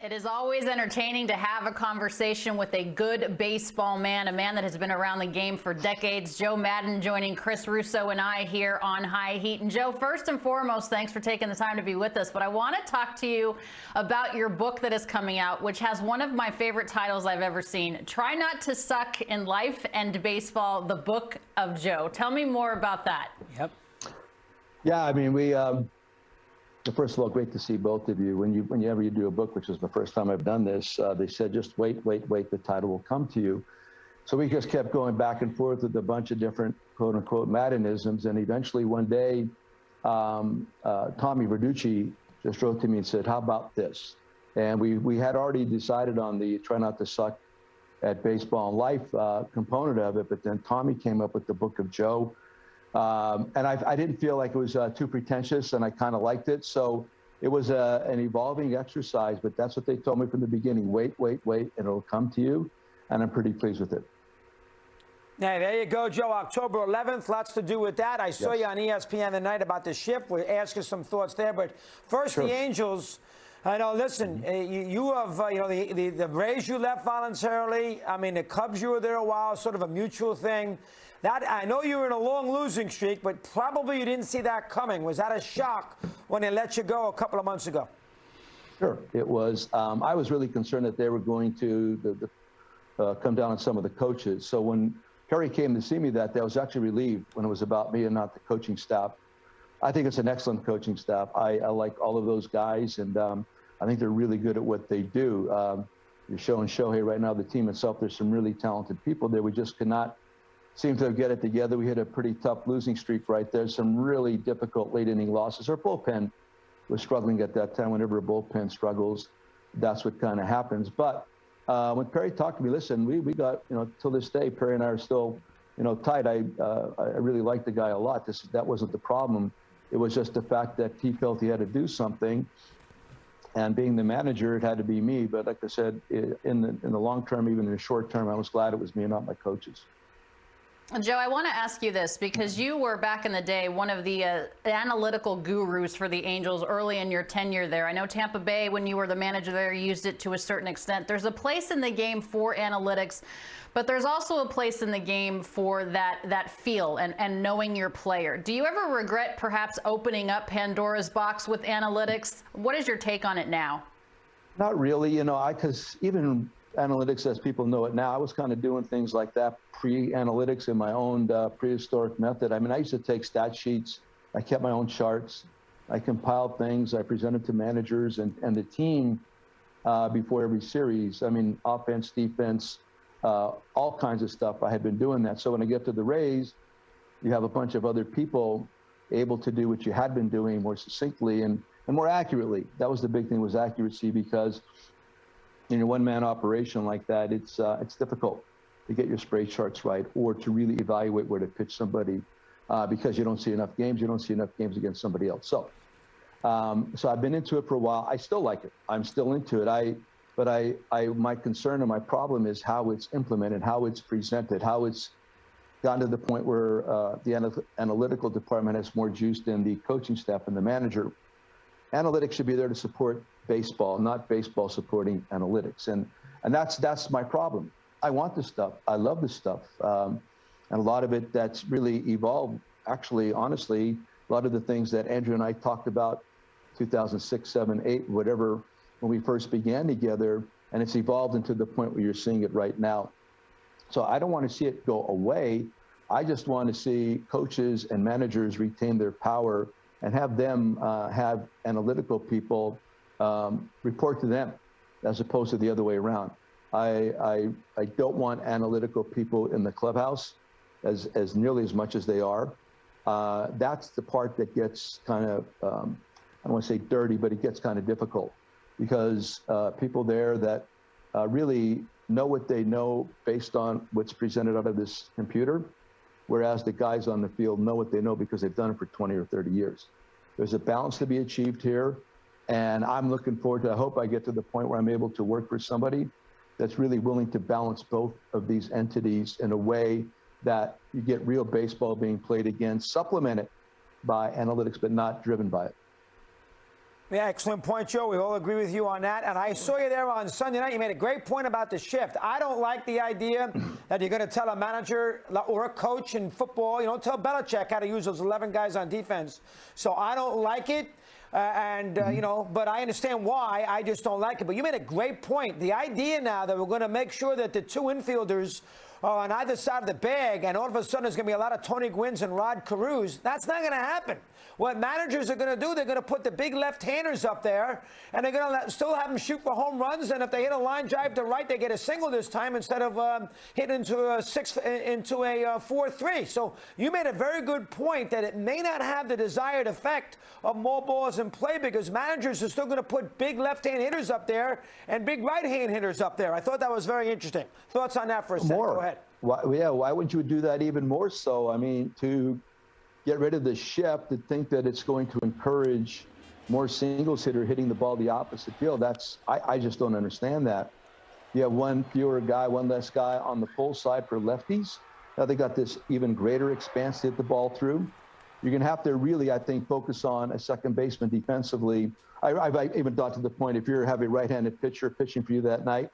It is always entertaining to have a conversation with a good baseball man, a man that has been around the game for decades. Joe Maddon joining Chris Russo and I here on High Heat. And Joe, first and foremost, thanks for taking the time to be with us. But I want to talk to you about your book that is coming out, which has one of my favorite titles I've ever seen. Try Not to Suck in Life and Baseball, the Book of Joe. Tell me more about that. Yep. Yeah, I mean, first of all, great to see both of you. Whenever you do a book, which is the first time I've done this, they said, just wait, the title will come to you. So we just kept going back and forth with a bunch of different quote unquote Maddonisms. And eventually one day, Tommy Verducci just wrote to me and said, how about this? And we had already decided on the Try Not to Suck at Baseball and Life component of it, but then Tommy came up with the Book of Joe. And I didn't feel like it was too pretentious, and I kind of liked it. So it was an evolving exercise, but that's what they told me from the beginning. Wait, and it'll come to you. And I'm pretty pleased with it. Hey, there you go, Joe. October 11th, lots to do with that. I saw you on ESPN tonight about the shift. We'll ask you some thoughts there. But first, the Angels. I know, listen, you have, the Rays you left voluntarily. I mean, the Cubs, you were there a while, sort of a mutual thing. That, I know you were in a long losing streak, but probably you didn't see that coming. Was that a shock when they let you go a couple of months ago? Sure, it was. I was really concerned that they were going to come down on some of the coaches. So when Perry came to see me that day, I was actually relieved when it was about me and not the coaching staff. I think it's an excellent coaching staff. I like all of those guys, and I think they're really good at what they do. You're showing Shohei right now, the team itself, there's some really talented people there. We just could not seem to get it together. We hit a pretty tough losing streak right there. Some really difficult late inning losses. Our bullpen was struggling at that time. Whenever a bullpen struggles, that's what kind of happens. But when Perry talked to me, listen, we got, till this day, Perry and I are still, tight. I really like the guy a lot. That wasn't the problem. It was just the fact that he felt he had to do something. And being the manager, it had to be me. But like I said, in the long term, even in the short term, I was glad it was me and not my coaches. Joe, I want to ask you this because you were back in the day one of the analytical gurus for the Angels early in your tenure there. I know Tampa Bay, when you were the manager there, used it to a certain extent. There's a place in the game for analytics, but there's also a place in the game for that feel and knowing your player. Do you ever regret perhaps opening up Pandora's box with analytics? What is your take on it now? Not really, because even analytics as people know it now, I was kind of doing things like that pre-analytics in my own prehistoric method. I mean, I used to take stat sheets. I kept my own charts. I compiled things. I presented to managers and the team before every series. I mean, offense, defense, all kinds of stuff. I had been doing that. So when I get to the Rays, you have a bunch of other people able to do what you had been doing more succinctly and more accurately. That was the big thing, was accuracy, because in a one-man operation like that, it's difficult to get your spray charts right or to really evaluate where to pitch somebody because you don't see enough games. You don't see enough games against somebody else. So I've been into it for a while. I still like it. I'm still into it. But my concern and my problem is how it's implemented, how it's presented, how it's gotten to the point where the analytical department has more juice than the coaching staff and the manager. Analytics should be there to support baseball, not baseball supporting analytics. And that's my problem. I want this stuff. I love this stuff. And a lot of it that's really evolved, actually, honestly, a lot of the things that Andrew and I talked about 2006, 7, 8, whatever, when we first began together, and it's evolved into the point where you're seeing it right now. So I don't want to see it go away. I just want to see coaches and managers retain their power and have them have analytical people report to them as opposed to the other way around. I don't want analytical people in the clubhouse as nearly as much as they are. That's the part that gets kind of, I don't want to say dirty, but it gets kind of difficult because people there that really know what they know based on what's presented out of this computer, whereas the guys on the field know what they know because they've done it for 20 or 30 years. There's a balance to be achieved here, and I'm looking forward to, I hope I get to the point where I'm able to work for somebody that's really willing to balance both of these entities in a way that you get real baseball being played again, supplemented by analytics, but not driven by it. Yeah, excellent point, Joe. We all agree with you on that. And I saw you there on Sunday night. You made a great point about the shift. I don't like the idea that you're going to tell a manager or a coach in football, you don't tell Belichick how to use those 11 guys on defense. So I don't like it. You know, but I understand why. I just don't like it. But you made a great point. The idea now that we're going to make sure that the two infielders are on either side of the bag, and all of a sudden there's going to be a lot of Tony Gwynns and Rod Carews, that's not going to happen. What managers are going to do, they're going to put the big left-handers up there, and they're going to still have them shoot for home runs. And if they hit a line drive to right, they get a single this time instead of hitting into a 4-3. So you made a very good point that it may not have the desired effect of more balls in play because managers are still going to put big left-hand hitters up there and big right-hand hitters up there. I thought that was very interesting. Thoughts on that for a second? Go ahead. Why wouldn't you do that even more so? I mean, to get rid of the shift, to think that it's going to encourage more singles hitter hitting the ball the opposite field, I just don't understand that. You have one less guy on the pull side for lefties. Now they got this even greater expanse to hit the ball through. You're going to have to really, I think, focus on a second baseman defensively. I've even got to the point, if you have a right-handed pitcher pitching for you that night,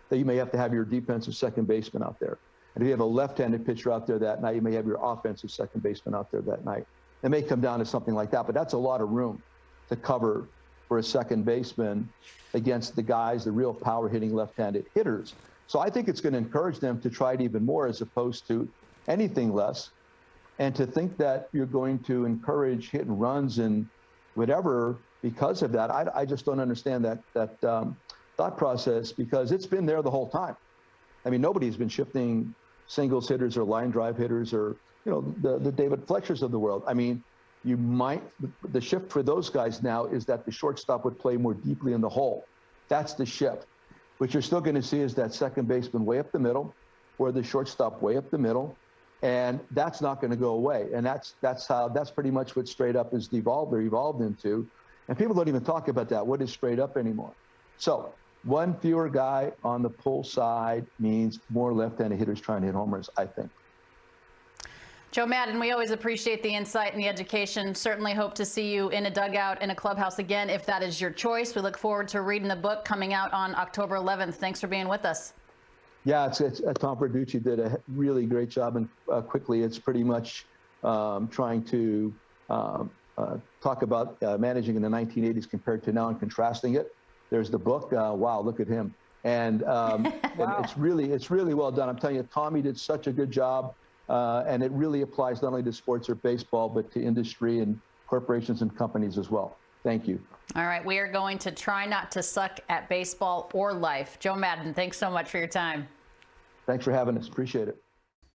that you may have to have your defensive second baseman out there. And if you have a left-handed pitcher out there that night, you may have your offensive second baseman out there that night. It may come down to something like that, but that's a lot of room to cover for a second baseman against the guys, the real power-hitting left-handed hitters. So I think it's going to encourage them to try it even more as opposed to anything less. And to think that you're going to encourage hit and runs and whatever because of that, I just don't understand that thought process, because it's been there the whole time. I mean, nobody's been shifting singles hitters or line drive hitters or, you know, the David Fletchers of the world. I mean, the shift for those guys now is that the shortstop would play more deeply in the hole. That's the shift. What you're still going to see is that second baseman way up the middle or the shortstop way up the middle. And that's not going to go away. And that's pretty much what straight up is evolved into. And people don't even talk about that. What is straight up anymore? So one fewer guy on the pull side means more left-handed hitters trying to hit homers, I think. Joe Maddon, we always appreciate the insight and the education. Certainly hope to see you in a dugout in a clubhouse again, if that is your choice. We look forward to reading the book coming out on October 11th. Thanks for being with us. Yeah, Tom Verducci did a really great job, and quickly it's pretty much trying to talk about managing in the 1980s compared to now and contrasting it. There's the book. Wow, look at him. And, wow. and it's really well done. I'm telling you, Tommy did such a good job, and it really applies not only to sports or baseball, but to industry and corporations and companies as well. Thank you. All right, we are going to try not to suck at baseball or life. Joe Maddon, thanks so much for your time. Thanks for having us. Appreciate it.